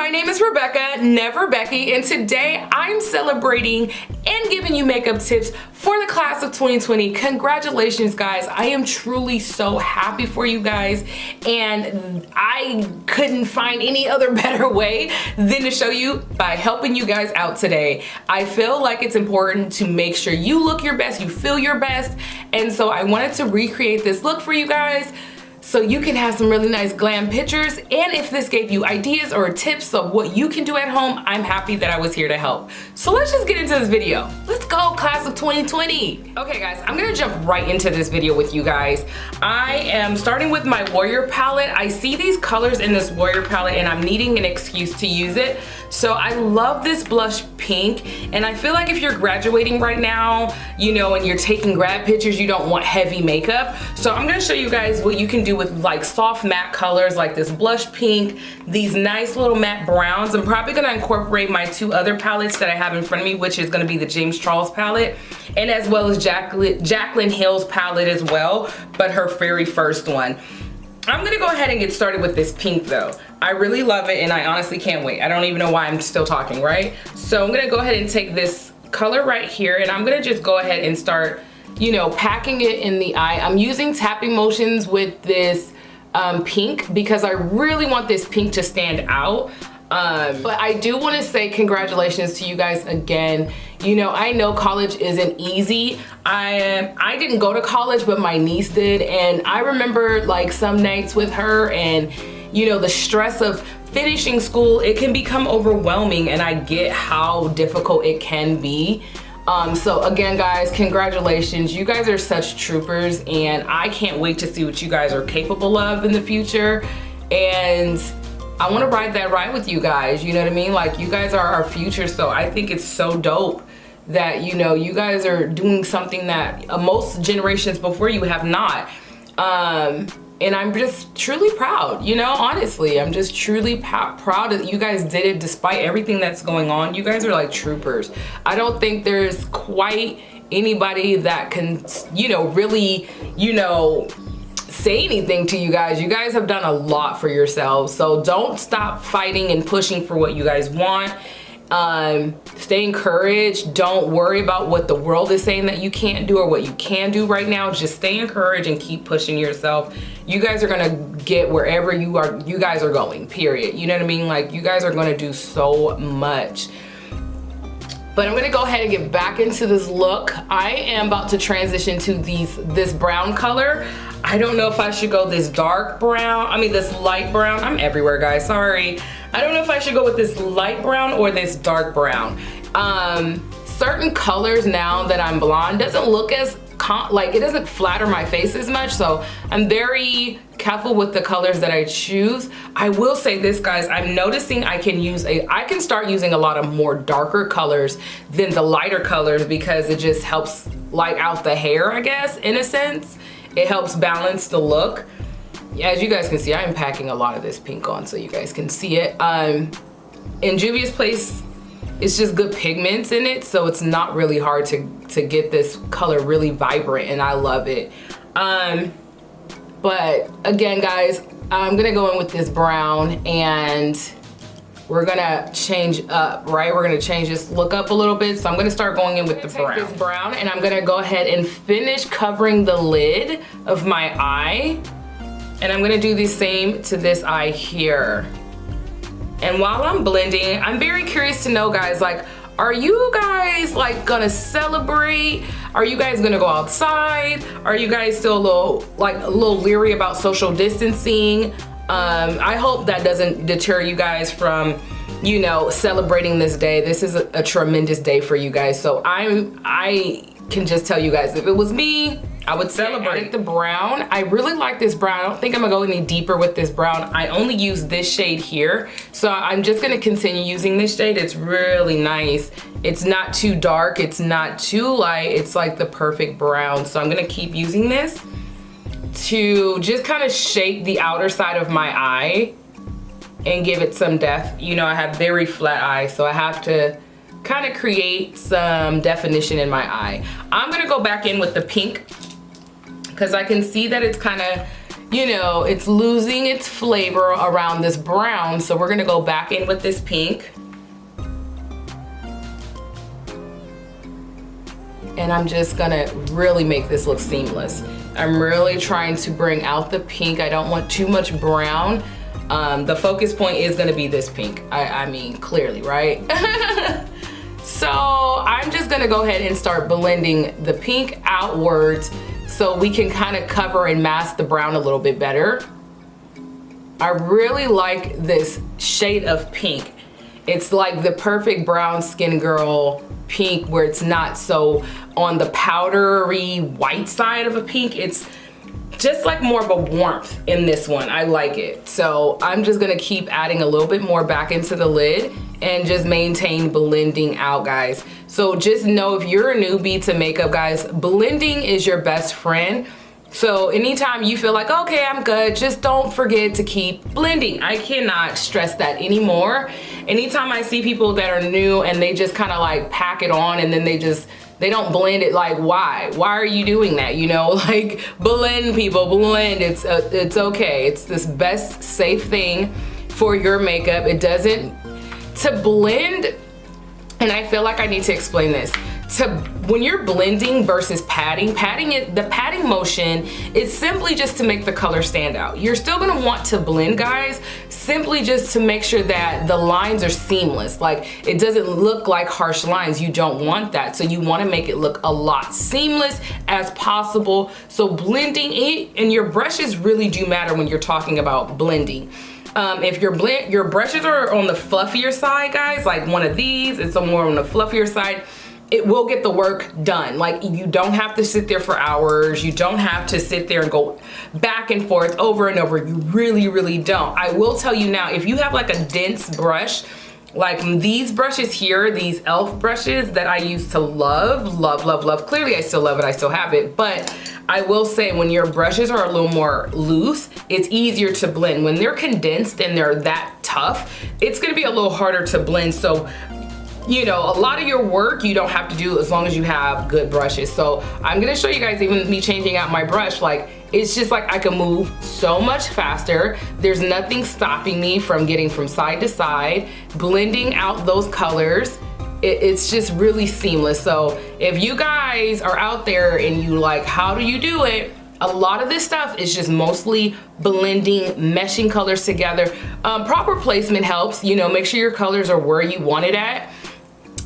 my name is Rebecca, never Becky, and today I'm celebrating and giving you makeup tips for the class of 2020. Congratulations, guys. I am truly so happy for you guys, and I couldn't find any other better way than to show you by helping you guys out today. I feel like it's important to make sure you look your best, you feel your best, and so I wanted to recreate this look for you guys so you can have some really nice glam pictures. And if this gave you ideas or tips of what you can do at home, I'm happy that I was here to help. So let's just get into this video. Let's go, class of 2020. Okay guys, I'm gonna jump right into this video with you guys. I am starting with my Warrior palette. I see these colors in this Warrior palette and I'm needing an excuse to use it. So I love this blush pink, and I feel like if you're graduating right now, you know, and you're taking grad pictures, you don't want heavy makeup. So I'm gonna show you guys what you can do with like soft matte colors like this blush pink, these nice little matte browns. I'm probably gonna incorporate my two other palettes that I have in front of me, which is gonna be the James Charles palette, and as well as Jaclyn Hill's palette as well, but her very first one. I'm gonna go ahead and get started with this pink though. I really love it and I honestly can't wait. I don't even know why I'm still talking, right? So I'm gonna go ahead and take this color right here and I'm gonna just go ahead and start, you know, packing it in the eye. I'm using tapping motions with this pink because I really want this pink to stand out. But I do want to say congratulations to you guys again. You know, I know college isn't easy. I didn't go to college, but my niece did, and I remember like some nights with her, and you know, the stress of finishing school, it can become overwhelming, and I get how difficult it can be. So again, guys, congratulations. You guys are such troopers, and I can't wait to see what you guys are capable of in the future. And I want to ride that ride with you guys, you know what I mean? Like, you guys are our future, so I think it's so dope that, you know, you guys are doing something that most generations before you have not. And I'm just truly proud, you know, honestly. I'm just truly proud that you guys did it despite everything that's going on. You guys are like troopers. I don't think there's quite anybody that can, you know, really, you know, say anything to you guys. You guys have done a lot for yourselves, so don't stop fighting and pushing for what you guys want. Stay encouraged. Don't worry about what the world is saying that you can't do or what you can do right now. Just stay encouraged and keep pushing yourself. You guys are gonna get wherever you guys are going, period. You know what I mean? Like, you guys are gonna do so much. But I'm gonna go ahead and get back into this look. I am about to transition to this brown color. I don't know if I should go this dark brown, this light brown. I'm everywhere, guys, sorry. I don't know if I should go with this light brown or this dark brown. Certain colors now that I'm blonde doesn't look as, it doesn't flatter my face as much, so I'm very careful with the colors that I choose. I will say this, guys, I'm noticing I can start using a lot of more darker colors than the lighter colors because it just helps light out the hair, I guess, in a sense. It helps balance the look. As you guys can see, I'm packing a lot of this pink on so you guys can see it. In Juvia's Place, it's just good pigments in it, so it's not really hard to get this color really vibrant, and I love it. But again, guys, I'm gonna go in with this brown, and we're gonna change up, right? We're gonna change this look up a little bit, so I'm gonna start going in with the brown. Take this brown, and I'm gonna go ahead and finish covering the lid of my eye, and I'm gonna do the same to this eye here. And while I'm blending, I'm very curious to know, guys, like, are you guys like gonna celebrate? Are you guys gonna go outside? Are you guys still a little leery about social distancing? I hope that doesn't deter you guys from, you know, celebrating this day. This is a tremendous day for you guys. So I can just tell you guys, if it was me, I would celebrate. The brown, I really like this brown. I don't think I'm gonna go any deeper with this brown. I only use this shade here, so I'm just gonna continue using this shade. It's really nice. It's not too dark, it's not too light. It's like the perfect brown. So I'm gonna keep using this to just kind of shape the outer side of my eye and give it some depth. You know, I have very flat eyes, so I have to kind of create some definition in my eye. I'm gonna go back in with the pink because I can see that it's kind of you know, it's losing its flavor around this brown. So we're gonna go back in with this pink. And I'm just gonna really make this look seamless. I'm really trying to bring out the pink. I don't want too much brown. The focus point is gonna be this pink. I mean, clearly, right? So I'm just gonna go ahead and start blending the pink outwards so we can kind of cover and mask the brown a little bit better. I really like this shade of pink. It's like the perfect brown skin girl pink where it's not so on the powdery white side of a pink. It's just like more of a warmth in this one. I like it. So I'm just gonna keep adding a little bit more back into the lid and just maintain blending out, guys. So just know if you're a newbie to makeup, guys, blending is your best friend. So anytime you feel like, okay, I'm good, just don't forget to keep blending. I cannot stress that anymore. Anytime I see people that are new and they just kind of like pack it on and then they don't blend it, like, why? Why are you doing that? You know, like, blend, people, blend. It's okay. It's this best safe thing for your makeup. It doesn't, to blend, and I feel like I need to explain this. When you're blending versus patting, the patting motion is simply just to make the color stand out. You're still gonna want to blend, guys, simply just to make sure that the lines are seamless. Like, it doesn't look like harsh lines. You don't want that. So you wanna make it look a lot seamless as possible. So blending, and your brushes really do matter when you're talking about blending. If your brushes are on the fluffier side, guys, like one of these, it's more on the fluffier side, it will get the work done. Like, you don't have to sit there for hours. You don't have to sit there and go back and forth over and over. You really, really don't. I will tell you now, if you have like a dense brush, like these brushes here, these e.l.f. brushes that I used to love. Clearly I still love it, I still have it, but I will say when your brushes are a little more loose, it's easier to blend. When they're condensed and they're that tough, it's gonna be a little harder to blend. So, you know, a lot of your work you don't have to do as long as you have good brushes. So I'm gonna show you guys, even me changing out my brush, like, it's just like I can move so much faster. There's nothing stopping me from getting from side to side, blending out those colors. It's just really seamless. So if you guys are out there and you like, how do you do it? A lot of this stuff is just mostly blending, meshing colors together. Proper placement helps, you know, make sure your colors are where you want it at.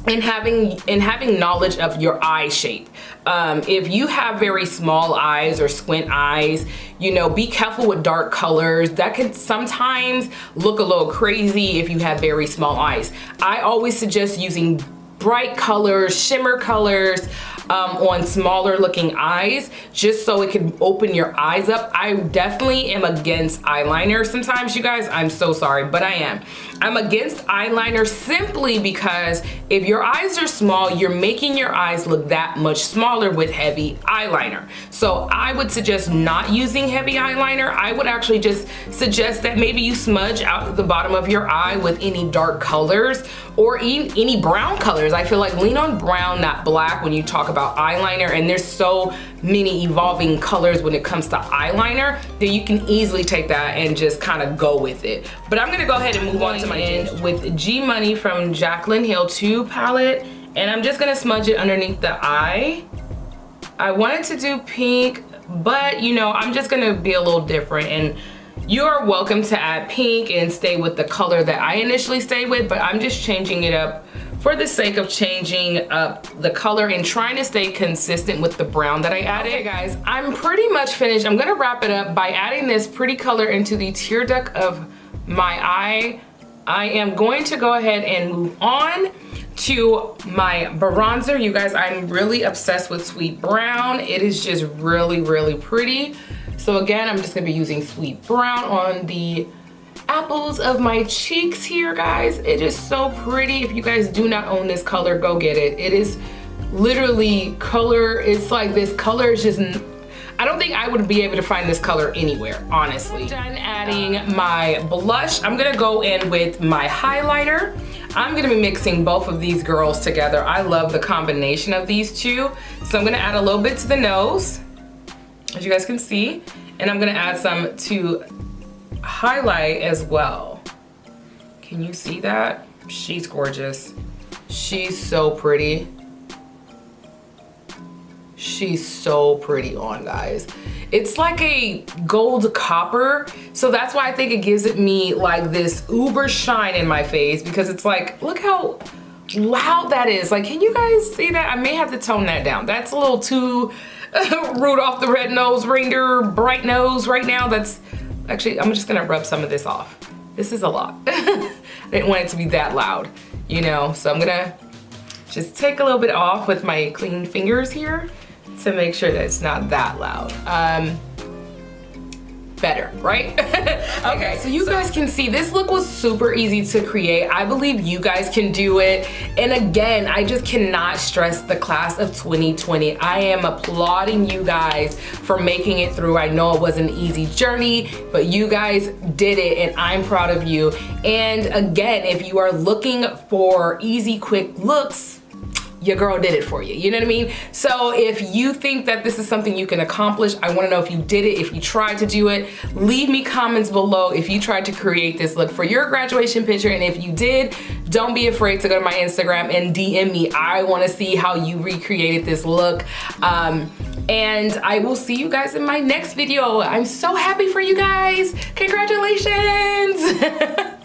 And having knowledge of your eye shape. If you have very small eyes or squint eyes, you know, be careful with dark colors. That can sometimes look a little crazy if you have very small eyes. I always suggest using bright colors, shimmer colors, on smaller looking eyes, just so it can open your eyes up. I definitely am against eyeliner sometimes, you guys. I'm so sorry, but I am. I'm against eyeliner simply because if your eyes are small, you're making your eyes look that much smaller with heavy eyeliner. So I would suggest not using heavy eyeliner. I would actually just suggest that maybe you smudge out the bottom of your eye with any dark colors or any brown colors. I feel like lean on brown, not black, when you talk about eyeliner, and there's so many evolving colors when it comes to eyeliner that you can easily take that and just kind of go with it. But I'm gonna go ahead and move on to my end with G Money from Jaclyn Hill 2 palette, and I'm just gonna smudge it underneath the eye. I wanted to do pink, but you know, I'm just gonna be a little different, and you are welcome to add pink and stay with the color that I initially stayed with, but I'm just changing it up for the sake of changing up the color and trying to stay consistent with the brown that I added. Okay guys, I'm pretty much finished. I'm gonna wrap it up by adding this pretty color into the tear duct of my eye. I am going to go ahead and move on to my bronzer. You guys, I'm really obsessed with Sweet Brown. It is just really, really pretty. So again, I'm just gonna be using Sweet Brown on the apples of my cheeks here, guys. It is so pretty. If you guys do not own this color, go get it. It is literally color. It's like this color is just, I don't think I would be able to find this color anywhere, honestly. I'm done adding my blush. I'm gonna go in with my highlighter. I'm gonna be mixing both of these girls together. I love the combination of these two. So I'm gonna add a little bit to the nose, as you guys can see. And I'm gonna add some to highlight as well. Can you see that? She's gorgeous. She's so pretty. She's so pretty on, guys. It's like a gold copper, so that's why I think it gives it me like this uber shine in my face, because it's like, look how loud that is. Like, can you guys see that? I may have to tone that down. That's a little too Rudolph the Red-Nosed Reindeer bright nose right now. That's actually, I'm just gonna rub some of this off. This is a lot. I didn't want it to be that loud, you know? So I'm gonna just take a little bit off with my clean fingers here to make sure that it's not that loud. Better, right? Okay, so you guys can see this look was super easy to create. I believe you guys can do it. And again, I just cannot stress the class of 2020. I am applauding you guys for making it through. I know it was an easy journey, but you guys did it and I'm proud of you. And again, if you are looking for easy, quick looks, your girl did it for you, you know what I mean? So if you think that this is something you can accomplish, I wanna know if you did it, if you tried to do it. Leave me comments below if you tried to create this look for your graduation picture, and if you did, don't be afraid to go to my Instagram and DM me. I wanna see how you recreated this look. And I will see you guys in my next video. I'm so happy for you guys. Congratulations.